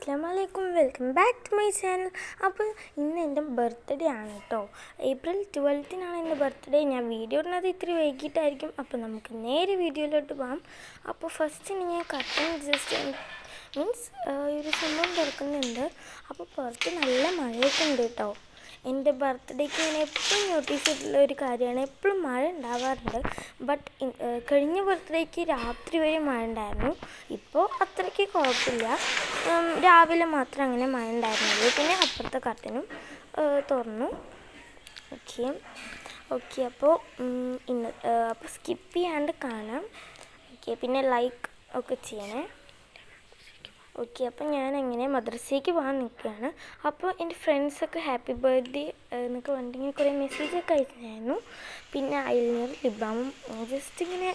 അസ്സലാമലൈക്കും, welcome back to my channel. അപ്പോൾ ഇന്ന് എൻ്റെ ബർത്ത്ഡേ ആണ് കേട്ടോ. April 12 എൻ്റെ ബർത്ത്ഡേ. ഞാൻ വീഡിയോ ഇടുന്നത് ഇത്തിരി വൈകിട്ടായിരിക്കും. അപ്പോൾ നമുക്ക് നേരെ വീഡിയോയിലോട്ട് പോകാം. അപ്പോൾ ഫസ്റ്റ് ഞാൻ കട്ടൻ ജസ്റ്റ് മീൻസ് ഒരു സംഭവം തുറക്കുന്നുണ്ട്. അപ്പോൾ പുറത്ത് നല്ല മഴയൊക്കെ ഉണ്ട് കേട്ടോ. എൻ്റെ ബർത്ത്ഡേക്ക് ഞാൻ എപ്പോഴും നോട്ടീസ് ചെയ്തിട്ടുള്ള ഒരു കാര്യമാണ്, എപ്പോഴും മഴ ഉണ്ടാവാറുണ്ട്. ബട്ട് കഴിഞ്ഞ ബർത്ത്ഡേക്ക് രാത്രി വരെ മഴ ഉണ്ടായിരുന്നു. ഇപ്പോൾ അത്രയ്ക്ക് കുഴപ്പമില്ല, രാവിലെ മാത്രം അങ്ങനെ മഴ ഉണ്ടായിരുന്നുള്ളൂ. പിന്നെ അപ്പുറത്തെ കർട്ടനും തുറന്നു. ഓക്കെ അപ്പോൾ അപ്പോൾ സ്കിപ്പ് ചെയ്യാണ്ട് കാണാം. പിന്നെ ലൈക്ക് ഒക്കെ ചെയ്യണേ. അപ്പോൾ ഞാൻ അങ്ങനെ മദ്രസയ്ക്ക് പോകാൻ നിൽക്കുകയാണ്. അപ്പോൾ എൻ്റെ ഫ്രണ്ട്സൊക്കെ ഹാപ്പി ബർത്ത്ഡേ എന്നൊക്കെ പറഞ്ഞിട്ട് കുറേ മെസ്സേജൊക്കെ അയച്ചിട്ടുണ്ടായിരുന്നു. പിന്നെ ഐലൈനർ ലിപ് ബാമും ജസ്റ്റ് ഇങ്ങനെ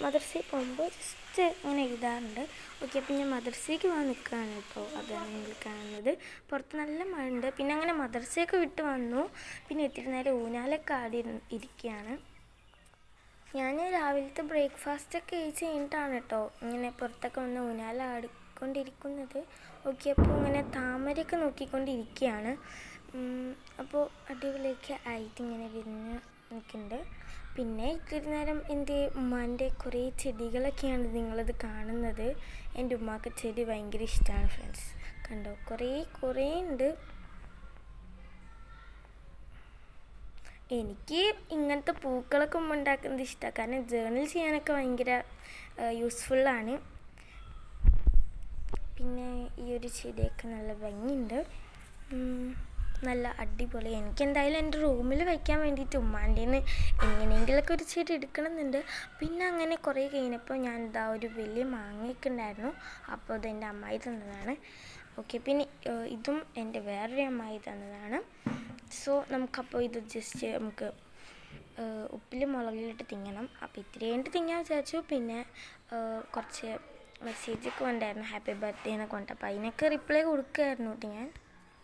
മദ്രസയിൽ പോകുമ്പോൾ ജസ്റ്റ് ഇങ്ങനെ എഴുതാറുണ്ട്. അപ്പോൾ ഞാൻ മദ്രസയ്ക്ക് പോകാൻ നിൽക്കുകയാണ് കേട്ടോ. അതാണ് നിങ്ങൾ കാണുന്നത്. പുറത്ത് നല്ല മഴ ഉണ്ട്. പിന്നെ അങ്ങനെ മദ്രസയൊക്കെ വിട്ട് വന്നു. പിന്നെ ഇത്തിരി നേരം ഊഞ്ഞാലൊക്കെ ആടി ഇരിക്കുകയാണ്. ഞാൻ രാവിലത്തെ ബ്രേക്ക്ഫാസ്റ്റൊക്കെ കഴിച്ച് കഴിഞ്ഞിട്ടാണ് കേട്ടോ ഇങ്ങനെ പുറത്തൊക്കെ വന്ന് ഊഞ്ഞാലാടിക്കൊണ്ടിരിക്കുന്നത്. അപ്പോൾ ഇങ്ങനെ താമരയൊക്കെ നോക്കിക്കൊണ്ടിരിക്കുകയാണ്. അപ്പോൾ അടിപൊളിയൊക്കെ ആയിട്ട് ഇങ്ങനെ വിരിഞ്ഞ് നിൽക്കുന്നുണ്ട്. പിന്നെ ഇത്തിരി നേരം എൻ്റെ ഉമ്മാൻ്റെ കുറേ ചെടികളൊക്കെയാണ് നിങ്ങളത് കാണുന്നത്. എൻ്റെ ഉമ്മാക്ക് ചെടി ഭയങ്കര ഇഷ്ടമാണ് ഫ്രണ്ട്സ്. കണ്ടോ, കുറേ ഉണ്ട്. എനിക്ക് ഇങ്ങനത്തെ പൂക്കളൊക്കെ ഉണ്ടാക്കുന്നത് ഇഷ്ടമാണ്. കാരണം ജേർണൽ ചെയ്യാനൊക്കെ ഭയങ്കര യൂസ്ഫുള്ളാണ്. പിന്നെ ഈ ഒരു ചെടിയൊക്കെ നല്ല ഭംഗിയുണ്ട്, നല്ല അടിപൊളി. എനിക്കെന്തായാലും എൻ്റെ റൂമിൽ വയ്ക്കാൻ വേണ്ടിയിട്ട് ഉമ്മാൻ്റെന്ന് എങ്ങനെയെങ്കിലുമൊക്കെ ഒരു ചെടി എടുക്കണമെന്നുണ്ട്. പിന്നെ അങ്ങനെ കുറേ കഴിഞ്ഞപ്പോൾ ഞാൻ ഒരു വലിയ മാങ്ങയൊക്കെ ഉണ്ടായിരുന്നു. അപ്പോൾ അതെൻ്റെ അമ്മായി തന്നതാണ്. പിന്നെ ഇതും എൻ്റെ വേറൊരു അമ്മായി തന്നതാണ്. സോ നമുക്കപ്പോൾ ഇത് ജസ്റ്റ് നമുക്ക് ഉപ്പിൽ മുളകിലിട്ട് തിന്നണം. അപ്പോൾ ഇത്രയായിട്ട് തിന്നാൻ വിചാരിച്ചു. പിന്നെ കുറച്ച് മെസ്സേജൊക്കെ ഉണ്ടായിരുന്നു ഹാപ്പി ബർത്ത്ഡേ എന്നൊക്കെ ഉണ്ട്. അപ്പോൾ അതിനൊക്കെ റിപ്ലൈ കൊടുക്കുകയായിരുന്നു കേട്ടോ ഞാൻ.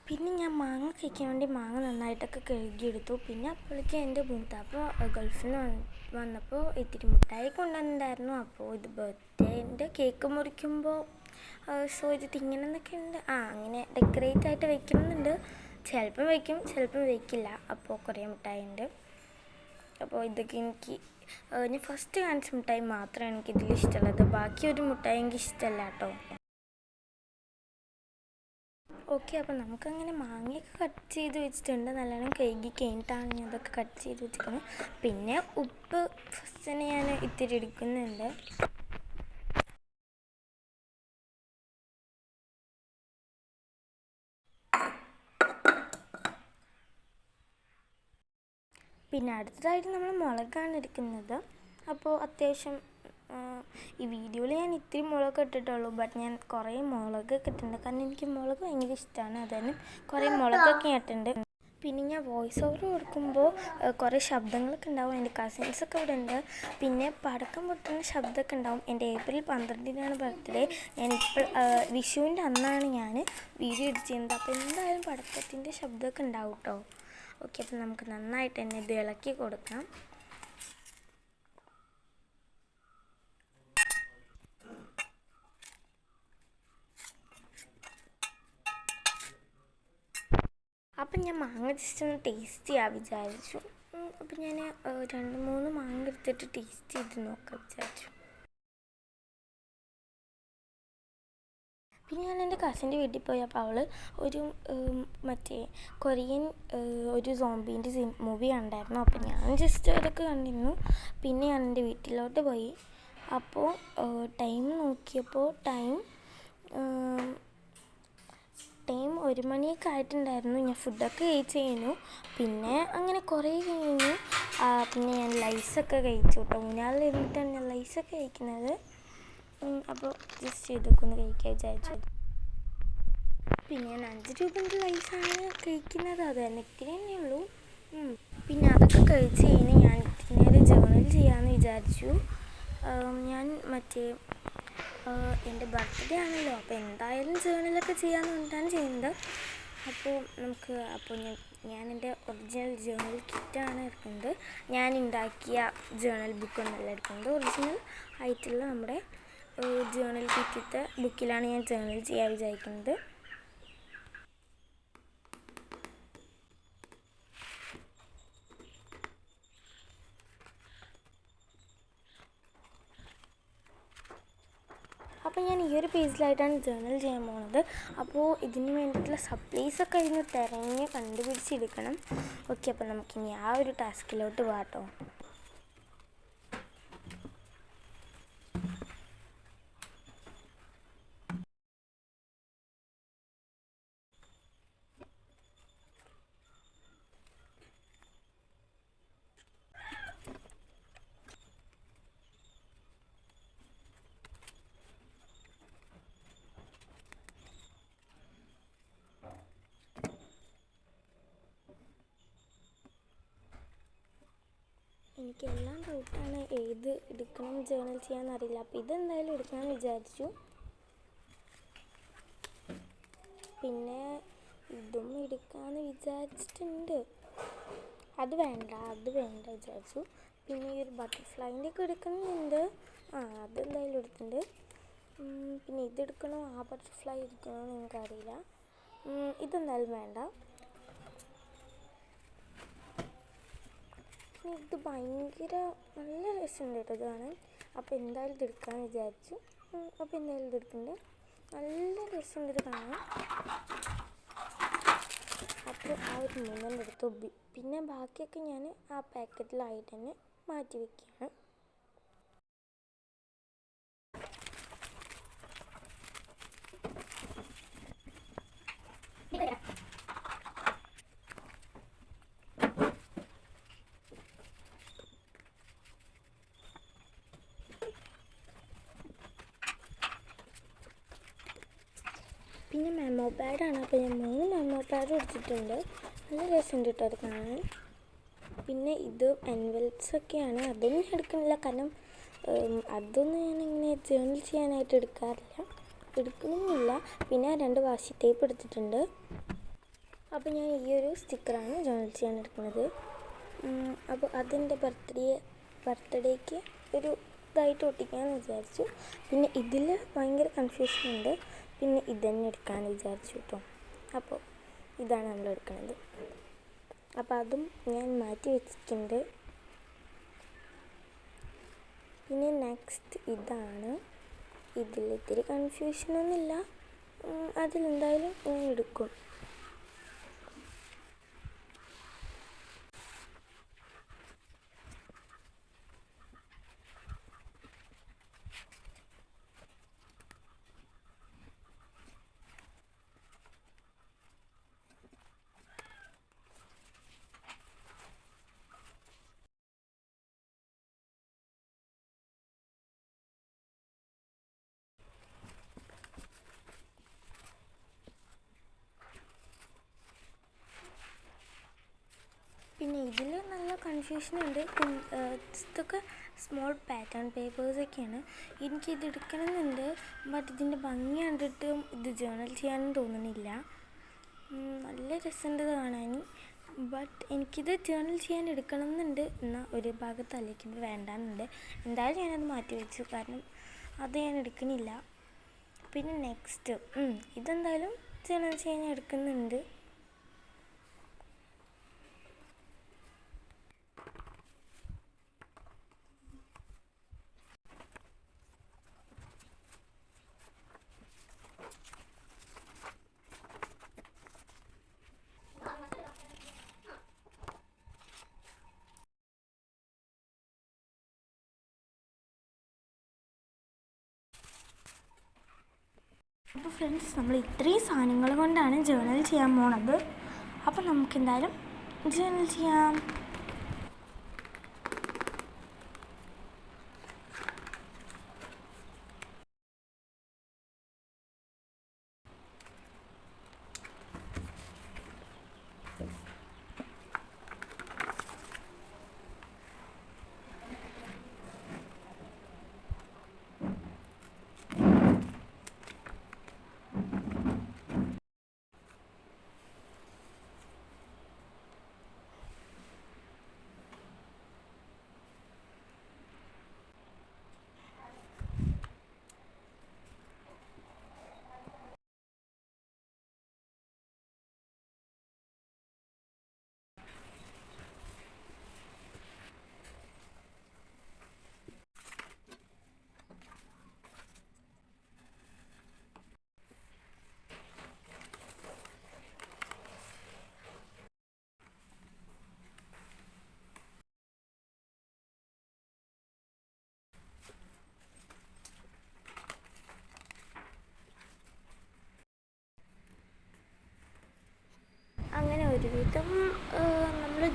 പിന്നെ ഞാൻ മാങ്ങ കഴിക്കാൻ വേണ്ടി മാങ്ങ നന്നായിട്ടൊക്കെ കഴുകിയെടുത്തു. പിന്നെ അപ്പോഴേക്കും എൻ്റെ മൂത്താപ്പോൾ ഗൾഫിൽ നിന്ന് വന്നപ്പോൾ ഇത്തിരി മിഠായി കൊണ്ടുവന്നിട്ടുണ്ടായിരുന്നു. അപ്പോൾ ഇത് ബർത്ത്ഡേൻ്റെ കേക്ക് മുറിക്കുമ്പോൾ സോ ഇത് തിന്നണമെന്നൊക്കെ ഉണ്ട്. അങ്ങനെ ഡെക്കറേറ്റ് ആയിട്ട് വെക്കണമെന്നുണ്ട്. ചിലപ്പം വയ്ക്കും, ചിലപ്പം വയ്ക്കില്ല. അപ്പോൾ കുറേ മിഠായി ഉണ്ട്. അപ്പോൾ ഇതൊക്കെ ഞാൻ ഫസ്റ്റ് കാണിച്ച മിഠായി മാത്രമാണ് എനിക്കിതിൽ ഇഷ്ടമുള്ളത്. ബാക്കി ഒരു മിഠായി എനിക്ക് ഇഷ്ടമല്ല കേട്ടോ. അപ്പോൾ നമുക്കങ്ങനെ മാങ്ങയൊക്കെ കട്ട് ചെയ്ത് വെച്ചിട്ടുണ്ട്. നല്ലോണം കഴുകി കഴിഞ്ഞിട്ടാണ് ഞാൻ അതൊക്കെ കട്ട് ചെയ്ത് വെച്ചിരിക്കുന്നത്. പിന്നെ ഉപ്പ് ഫസ്റ്റ് തന്നെ ഞാൻ ഇത്തിരി എടുക്കുന്നുണ്ട്. പിന്നെ അടുത്തതായിട്ട് നമ്മൾ മുളകാണ് എടുക്കുന്നത്. അപ്പോൾ അത്യാവശ്യം ഈ വീഡിയോയിൽ ഞാൻ ഇത്തിരി മുളകൊക്കെ ഇട്ടിട്ടുള്ളൂ. ബട്ട് ഞാൻ കുറേ മുളകൊക്കെ ഇട്ടിട്ടുണ്ട്. കാരണം എനിക്ക് മുളക് ഭയങ്കര ഇഷ്ടമാണ്. അതുതന്നെ കുറേ മുളകൊക്കെ ഇട്ടിട്ടുണ്ട്. പിന്നെ ഞാൻ വോയിസ് ഓവർ കൊടുക്കുമ്പോൾ കുറേ ശബ്ദങ്ങളൊക്കെ ഉണ്ടാവും. എൻ്റെ കസിൻസൊക്കെ ഇവിടെ ഉണ്ട്. പിന്നെ പടക്കം പൊട്ടുന്ന ശബ്ദമൊക്കെ ഉണ്ടാവും. എൻ്റെ April 12 ബർത്ത്ഡേ. ഞാനിപ്പോൾ വിഷുവിൻ്റെ അന്നാണ് ഞാൻ വീഡിയോ എഡിറ്റ് ചെയ്യുന്നത്. അപ്പോൾ എന്തായാലും പടക്കത്തിൻ്റെ ശബ്ദമൊക്കെ ഉണ്ടാവും കേട്ടോ. അപ്പോൾ നമുക്ക് നന്നായിട്ട് തന്നെ ഇത് ഇളക്കി കൊടുക്കാം. അപ്പം ഞാൻ മാങ്ങ ജസ്റ്റ് ഒന്ന് ടേസ്റ്റ് ചെയ്യാൻ വിചാരിച്ചു. അപ്പം ഞാൻ 2-3 മാങ്ങ എടുത്തിട്ട് ടേസ്റ്റ് ചെയ്ത് നോക്കാൻ വിചാരിച്ചു. പിന്നെ ഞാൻ എൻ്റെ കസിൻ്റെ വീട്ടിൽ പോയി. അപ്പോൾ അവൾ ഒരു മറ്റേ കൊറിയൻ ഒരു സോംബീൻ്റെ മൂവി കണ്ടായിരുന്നു. അപ്പോൾ ഞാൻ ജസ്റ്റ് അതൊക്കെ കണ്ടിരുന്നു. പിന്നെ ഞാൻ എൻ്റെ വീട്ടിലോട്ട് പോയി. അപ്പോൾ ടൈം നോക്കിയപ്പോൾ ടൈം 1 മണിയൊക്കെ ആയിട്ടുണ്ടായിരുന്നു. ഞാൻ ഫുഡൊക്കെ കഴിച്ച് കഴിഞ്ഞു. പിന്നെ അങ്ങനെ കുറേ കഴിഞ്ഞു. പിന്നെ ഞാൻ ലൈസൊക്കെ കഴിച്ചു കേട്ടോ. ഊഞ്ഞാലിൽ ഇരുന്നിട്ടാണ് ഞാൻ ലൈസൊക്കെ കഴിക്കുന്നത്. അപ്പോൾ ജസ്റ്റ് ഇതൊക്കെ ഒന്ന് കഴിക്കാൻ വിചാരിച്ചു. പിന്നെ ഞാൻ 5 രൂപൻ്റെ ലൈസാണ് കഴിക്കുന്നത്. അത് തന്നെ ഇത്തിരി തന്നെ ഉള്ളൂ. പിന്നെ അതൊക്കെ കഴിച്ച് കഴിഞ്ഞ് ഞാൻ ഇത്തിരി നേരം ജേർണൽ ചെയ്യാമെന്ന് വിചാരിച്ചു. ഞാൻ എൻ്റെ ബർത്ത്ഡേ ആണല്ലോ. അപ്പോൾ എന്തായാലും ജേർണലൊക്കെ ചെയ്യാമെന്ന് കൊണ്ടാണ് ചെയ്യുന്നത്. അപ്പോൾ ഞാൻ എൻ്റെ ഒറിജിനൽ ജേർണൽ കിറ്റാണ് എടുക്കുന്നത്. ഞാൻ ഉണ്ടാക്കിയ ജേർണൽ ബുക്കൊന്നല്ല എടുക്കുന്നത്, ഒറിജിനൽ ആയിട്ടുള്ള നമ്മുടെ ജേണൽ കിറ്റിത്തെ ബുക്കിലാണ് ഞാൻ ജേണൽ ചെയ്യാൻ വിചാരിക്കുന്നത്. അപ്പോൾ ഞാൻ ഈ ഒരു പേജിലായിട്ടാണ് ജേണൽ ചെയ്യാൻ പോകുന്നത്. അപ്പോൾ ഇതിന് വേണ്ടിയിട്ടുള്ള സപ്ലൈസൊക്കെ അതിന് തിരഞ്ഞ് കണ്ടുപിടിച്ചെടുക്കണം. ഓക്കെ, അപ്പോൾ നമുക്കിനി ആ ഒരു ടാസ്കിലോട്ട് പോകാട്ടോ. എനിക്കെല്ലാം ഡൗട്ടാണ്, ഏത് എടുക്കണം ജേണൽ ചെയ്യാമെന്നറിയില്ല. അപ്പോൾ ഇതെന്തായാലും എടുക്കണമെന്ന് വിചാരിച്ചു. പിന്നെ ഇതും എടുക്കാമെന്ന് വിചാരിച്ചിട്ടുണ്ട്. അത് വേണ്ട വിചാരിച്ചു. പിന്നെ ഈ ഒരു ബട്ടർഫ്ലൈൻ്റെ ഒക്കെ എടുക്കുന്നുണ്ട്. അതെന്തായാലും എടുത്തിട്ടുണ്ട്. പിന്നെ ഇതെടുക്കണോ ആ ബട്ടർഫ്ലൈ എടുക്കണോ എന്ന് എനിക്കറിയില്ല. ഇതെന്തായാലും വേണ്ട. ഇത് ഭയങ്കര നല്ല രസമുണ്ട് കേട്ടോ ഇത് കാണാൻ. അപ്പോൾ എന്തായാലും ഇതെടുക്കാമെന്ന് വിചാരിച്ചു. അപ്പോൾ എന്തായാലും ഇതെടുക്കുന്നുണ്ട്. നല്ല രസമുണ്ട് ഇത് കാണാൻ. അപ്പോൾ ആ ഒരു 3 എടുത്തു. പിന്നെ ബാക്കിയൊക്കെ ഞാൻ ആ പാക്കറ്റിലായിട്ട് തന്നെ മാറ്റി വയ്ക്കുകയാണ്. പിന്നെ മെമ്മോ പാഡാണ്. അപ്പോൾ ഞാൻ 3 മെമ്മോ പാഡ് എടുത്തിട്ടുണ്ട്. നല്ല രസമുണ്ട് കേട്ടോ അത് കാണാൻ. പിന്നെ ഇത് എൻവെൽപ്സൊക്കെയാണ്. അതൊന്നും ഞാൻ എടുക്കുന്നില്ല, കാരണം അതൊന്നും ഞാനിങ്ങനെ ജേണൽ ചെയ്യാനായിട്ട് എടുക്കണമെന്നില്ല. പിന്നെ 2 വാഷി ടേപ്പ് എടുത്തിട്ടുണ്ട്. അപ്പോൾ ഞാൻ ഈ ഒരു സ്റ്റിക്കറാണ് ജേണൽ ചെയ്യാൻ എടുക്കുന്നത്. അപ്പോൾ അതെൻ്റെ ബർത്ത്ഡേക്ക് ഒരു ഇതായിട്ട് ഒട്ടിക്കാമെന്ന് വിചാരിച്ചു. പിന്നെ ഇതിൽ ഭയങ്കര കൺഫ്യൂഷനുണ്ട്. പിന്നെ ഇതന്നെ എടുക്കാമെന്ന് വിചാരിച്ചു കേട്ടോ. അപ്പോൾ ഇതാണ് നമ്മൾ എടുക്കുന്നത്. അപ്പോൾ അതും ഞാൻ മാറ്റി വെച്ചിട്ടുണ്ട്. പിന്നെ നെക്സ്റ്റ് ഇതാണ്. ഇതിൽ ഇത്തിരി കൺഫ്യൂഷനൊന്നുമില്ല. അതിലെന്തായാലും ഞാൻ എടുക്കും. പിന്നെ ഇതിൽ നല്ല കൺഫ്യൂഷനുണ്ട്. ഇതൊക്കെ സ്മോൾ പാറ്റേൺ പേപ്പേഴ്സൊക്കെയാണ്. എനിക്കിത് എടുക്കണമെന്നുണ്ട്. ബട്ട് ഇതിൻ്റെ ഭംഗി കണ്ടിട്ട് ഇത് ജേണൽ ചെയ്യാനും തോന്നുന്നില്ല. നല്ല രസമുണ്ട് കാണാൻ. ബട്ട് എനിക്കിത് ജേണൽ ചെയ്യാൻ എടുക്കണമെന്നുണ്ട്. എന്നാൽ ഒരു ഭാഗത്ത് ആലോചിക്കുമ്പോൾ വേണ്ടാന്നുണ്ട്. എന്തായാലും ഞാനത് മാറ്റി വെച്ചു, കാരണം അത് ഞാൻ എടുക്കുന്നില്ല. പിന്നെ നെക്സ്റ്റ് ഇതെന്തായാലും ജേണൽ ചെയ്യാൻ എടുക്കുന്നുണ്ട്. അപ്പോൾ ഫ്രണ്ട്സ്, നമ്മൾ ഇത്രയും സാധനങ്ങൾ കൊണ്ടാണ് ജേണൽ ചെയ്യാൻ പോണത്. അപ്പോൾ നമുക്കെന്തായാലും ജേണൽ ചെയ്യാം.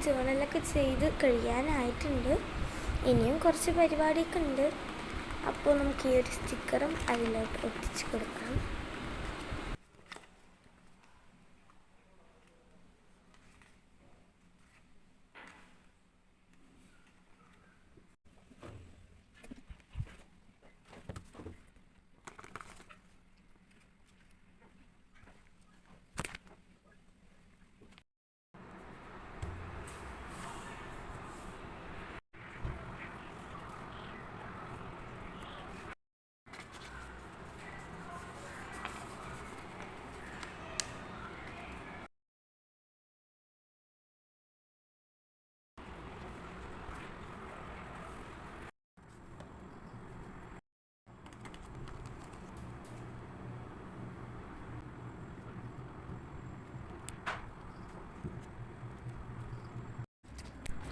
ജേണലൊക്കെ ചെയ്ത് കഴിയാനായിട്ടുണ്ട്. ഇനിയും കുറച്ച് പരിപാടിയൊക്കെ ഉണ്ട്. അപ്പോൾ നമുക്ക് ഈ ഒരു സ്റ്റിക്കറും അതിലോട്ട് ഒട്ടിച്ച് കൊടുക്കാം.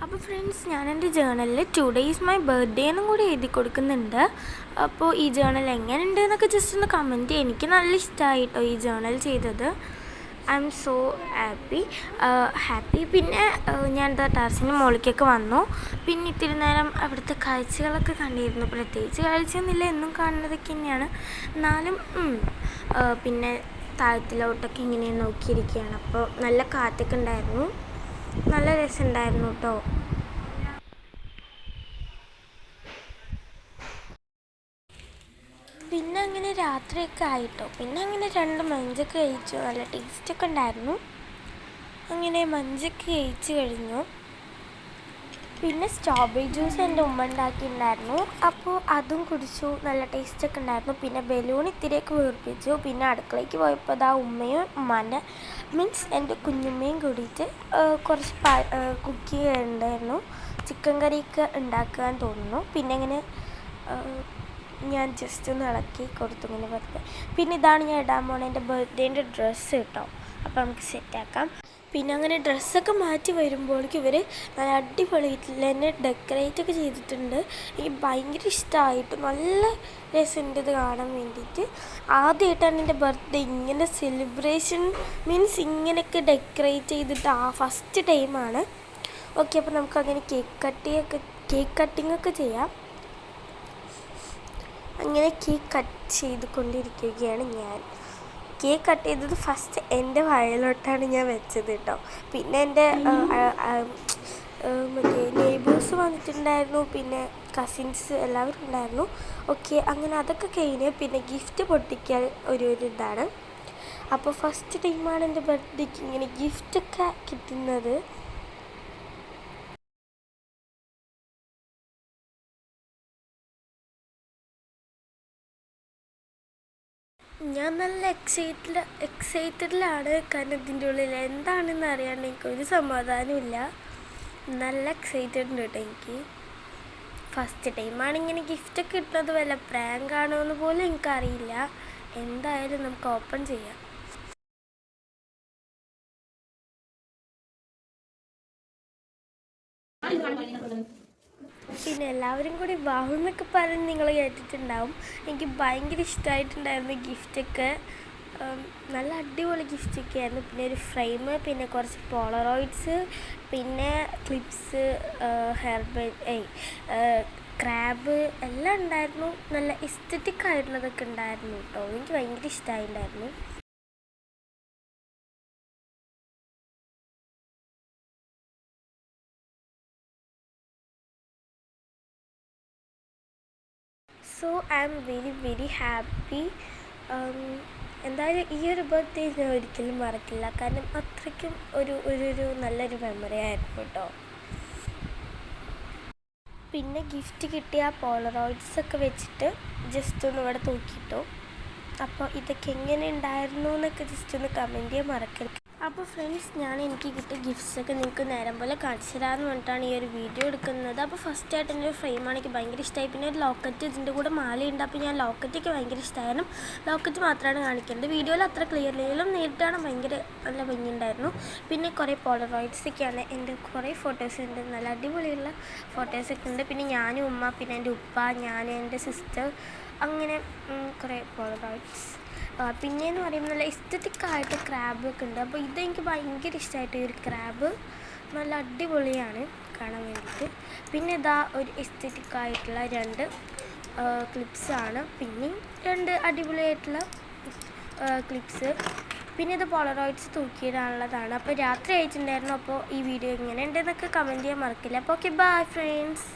അപ്പോൾ ഫ്രണ്ട്സ്, ഞാൻ എൻ്റെ ജേണലിൽ 2 days മൈ ബർത്ത്ഡേ എന്നും കൂടി എഴുതി കൊടുക്കുന്നുണ്ട്. അപ്പോൾ ഈ ജേണൽ എങ്ങനെയുണ്ട് എന്നൊക്കെ ജസ്റ്റ് ഒന്ന് കമൻറ്റ് ചെയ്യുക. എനിക്ക് നല്ല ഇഷ്ടമായി കേട്ടോ ഈ ജേണൽ ചെയ്തത്. I M so happy. പിന്നെ ഞാൻ ടെറസിൻ്റെ മുകളിലേക്കൊക്കെ വന്നു. പിന്നെ ഇത്തിരി നേരം അവിടുത്തെ കാഴ്ചകളൊക്കെ കണ്ടിരുന്നു. പ്രത്യേകിച്ച് കാഴ്ചയൊന്നുമില്ല, എന്നും കാണുന്നതൊക്കെ തന്നെയാണ്. എന്നാലും പിന്നെ താഴത്തിലോട്ടൊക്കെ ഇങ്ങനെ നോക്കിയിരിക്കുകയാണ്. അപ്പോൾ നല്ല കാറ്റൊക്കെ ഉണ്ടായിരുന്നു, നല്ല രസമുണ്ടായിരുന്നു കേട്ടോ. പിന്നെ അങ്ങനെ രാത്രിയൊക്കെ ആയിട്ടോ. പിന്നെ അങ്ങനെ 2 മഞ്ചൊക്കെ കഴിച്ചു. നല്ല ടേസ്റ്റൊക്കെ ഉണ്ടായിരുന്നു. അങ്ങനെ മഞ്ചൊക്കെ കഴിച്ച് കഴിഞ്ഞു. പിന്നെ സ്ട്രോബെറി ജ്യൂസ് എൻ്റെ ഉമ്മ ഉണ്ടാക്കിയിട്ടുണ്ടായിരുന്നു. അപ്പോൾ അതും കുടിച്ചു. നല്ല ടേസ്റ്റൊക്കെ ഉണ്ടായിരുന്നു. പിന്നെ ബലൂൺ ഇത്തിരിയൊക്കെ വീർപ്പിച്ചു. പിന്നെ അടുക്കളയ്ക്ക് പോയപ്പോൾ അതാ ഉമ്മയും ഉമ്മാൻ്റെ മീൻസ് എൻ്റെ കുഞ്ഞുമ്മയും കൂടിയിട്ട് കുറച്ച് കുക്ക് ഉണ്ടായിരുന്നു. ചിക്കൻ കറിയൊക്കെ ഉണ്ടാക്കാൻ തോന്നുന്നു. പിന്നെ ഇങ്ങനെ ഞാൻ ജസ്റ്റ് ഒന്ന് ഇളക്കി കൊടുത്തു ഇങ്ങനെ വെറുതെ. പിന്നെ ഇതാണ് ഞാൻ ഇടാൻ പോകുന്നത് എൻ്റെ ബർത്ത്ഡേൻ്റെ ഡ്രസ്സ് കേട്ടോ. അപ്പോൾ നമുക്ക് സെറ്റാക്കാം. പിന്നെ അങ്ങനെ ഡ്രസ്സൊക്കെ മാറ്റി വരുമ്പോഴേക്കും ഇവർ നല്ല അടിപൊളിയായിട്ട് തന്നെ ഡെക്കറേറ്റൊക്കെ ചെയ്തിട്ടുണ്ട്. എനിക്ക് ഭയങ്കര ഇഷ്ടമായിട്ട് നല്ല രസമുണ്ട് ഇത് കാണാൻ വേണ്ടിയിട്ട്. ആദ്യമായിട്ടാണ് എൻ്റെ ബർത്ത്ഡേ ഇങ്ങനെ സെലിബ്രേഷൻ മീൻസ് ഇങ്ങനെയൊക്കെ ഡെക്കറേറ്റ് ചെയ്തിട്ട് ഫസ്റ്റ് ടൈമാണ്. ഓക്കെ, അപ്പോൾ നമുക്കങ്ങനെ കേക്ക് കട്ടിംഗ് ഒക്കെ ചെയ്യാം. അങ്ങനെ കേക്ക് കട്ട് ചെയ്തുകൊണ്ടിരിക്കുകയാണ് ഞാൻ. കേക്ക് കട്ട് ചെയ്തത് ഫസ്റ്റ് എൻ്റെ വായിലോട്ടാണ് ഞാൻ വെച്ചത് കേട്ടോ. പിന്നെ എൻ്റെ മറ്റേ നെയ്ബേഴ്സ് വന്നിട്ടുണ്ടായിരുന്നു, പിന്നെ കസിൻസ് എല്ലാവരും ഉണ്ടായിരുന്നു. ഓക്കെ, അങ്ങനെ അതൊക്കെ കഴിഞ്ഞ് പിന്നെ ഗിഫ്റ്റ് പൊട്ടിക്കൽ ഒരു ഇതാണ്. അപ്പോൾ ഫസ്റ്റ് ടൈമാണ് എൻ്റെ ബർത്ത്ഡേക്ക് ഇങ്ങനെ ഗിഫ്റ്റൊക്കെ കിട്ടുന്നത്. ഞാൻ നല്ല എക്സൈറ്റഡിലാണ്. കാരണം ഇതിൻ്റെ ഉള്ളിൽ എന്താണെന്ന് അറിയാണ്ട് എനിക്കൊരു സമാധാനമില്ല. നല്ല എക്സൈറ്റഡ് ഉണ്ട് കേട്ടോ എനിക്ക്. ഫസ്റ്റ് ടൈമാണ് ഇങ്ങനെ ഗിഫ്റ്റൊക്കെ കിട്ടുന്നത്. വല്ല പ്രാങ്ക് ആണോ എന്ന് പോലും എനിക്കറിയില്ല. എന്തായാലും നമുക്ക് ഓപ്പൺ ചെയ്യാം. പിന്നെ എല്ലാവരും കൂടി വാങ്ങുന്നൊക്കെ പറഞ്ഞ് നിങ്ങൾ കേട്ടിട്ടുണ്ടാവും. എനിക്ക് ഭയങ്കര ഇഷ്ടമായിട്ടുണ്ടായിരുന്നു ഗിഫ്റ്റൊക്കെ. നല്ല അടിപൊളി ഗിഫ്റ്റൊക്കെ ആയിരുന്നു. പിന്നെ ഒരു ഫ്രെയിം, പിന്നെ കുറച്ച് പോളറോയിഡ്സ്, പിന്നെ ക്ലിപ്സ്, ക്രാബ് എല്ലാം ഉണ്ടായിരുന്നു. നല്ല എസ്തെറ്റിക് ആയിട്ടുള്ളതൊക്കെ ഉണ്ടായിരുന്നു കേട്ടോ. എനിക്ക് ഭയങ്കര ഇഷ്ടമായിട്ടുണ്ടായിരുന്നു. So I am very very happy. എന്തായാലും ഈ ഒരു ബർത്ത്ഡേ ഞാൻ ഒരിക്കലും മറക്കില്ല. കാരണം അത്രയ്ക്കും ഒരു നല്ലൊരു മെമ്മറി ആയിരുന്നു കേട്ടോ. പിന്നെ ഗിഫ്റ്റ് കിട്ടിയ പോളറോയിഡ്സൊക്കെ വെച്ചിട്ട് ജസ്റ്റ് ഒന്ന് ഇവിടെ തൂക്കിയിട്ടു. അപ്പോൾ ഇതൊക്കെ എങ്ങനെ ഉണ്ടായിരുന്നു എന്നൊക്കെ ജസ്റ്റ് ഒന്ന് കമൻറ്റ് ചെയ്യാൻ മറക്കരുത്. അപ്പോൾ ഫ്രണ്ട്സ്, എനിക്ക് കിട്ടിയ ഗിഫ്റ്റ്സൊക്കെ നിങ്ങൾക്ക് നേരം പോലെ കാണിച്ചു തരാമെന്ന് പറഞ്ഞിട്ടാണ് ഈ ഒരു വീഡിയോ എടുക്കുന്നത്. അപ്പോൾ ഫസ്റ്റായിട്ട് എൻ്റെ ഒരു ഫ്രെയിമാണ് എനിക്ക് ഭയങ്കര ഇഷ്ടമായി. പിന്നെ ഒരു ലോക്കറ്റ്, ഇതിൻ്റെ കൂടെ മാലയുണ്ട്. അപ്പോൾ ഞാൻ ലോക്കറ്റൊക്കെ ഭയങ്കര ഇഷ്ടമായിരുന്നു. ലോക്കറ്റ് മാത്രമാണ് കാണിക്കുന്നത്. വീഡിയോയിൽ അത്ര ക്ലിയർ ഇല്ലെങ്കിലും നേരിട്ടാണ് ഭയങ്കര നല്ല ഭംഗിയുണ്ടായിരുന്നു. പിന്നെ കുറേ പോളറോയിഡ്സൊക്കെയാണ്. എൻ്റെ കുറേ ഫോട്ടോസ് ഉണ്ട്, നല്ല അടിപൊളിയുള്ള ഫോട്ടോസൊക്കെ ഉണ്ട്. പിന്നെ ഞാനും ഉമ്മ, പിന്നെ എൻ്റെ ഉപ്പ, ഞാൻ, എൻ്റെ സിസ്റ്റർ, അങ്ങനെ കുറേ പോളറോയിഡ്സ്. പിന്നെയെന്ന് പറയുമ്പോൾ നല്ല എസ്തെറ്റിക് ആയിട്ട് ക്രാബൊക്കെ ഉണ്ട്. അപ്പോൾ ഇതെനിക്ക് ഭയങ്കര ഇഷ്ടമായിട്ട് ഈ ഒരു ക്രാബ് നല്ല അടിപൊളിയാണ് കാണാൻ വേണ്ടിയിട്ട്. പിന്നെ ഇതാ ഒരു എസ്തെറ്റിക് ആയിട്ടുള്ള 2 ക്ലിപ്സാണ്. പിന്നെയും 2 അടിപൊളിയായിട്ടുള്ള ക്ലിപ്സ്. പിന്നെ ഇത് പോളറോയിഡ്സ് തൂക്കിയിടാനുള്ളതാണ്. അപ്പോൾ രാത്രി ആയിട്ടുണ്ടായിരുന്നു. അപ്പോൾ ഈ വീഡിയോ എങ്ങനെ ഉണ്ടെന്നൊക്കെ കമൻറ്റ് ചെയ്യാൻ മറക്കില്ല. അപ്പോൾ ഓക്കെ, ബൈ ഫ്രണ്ട്സ്.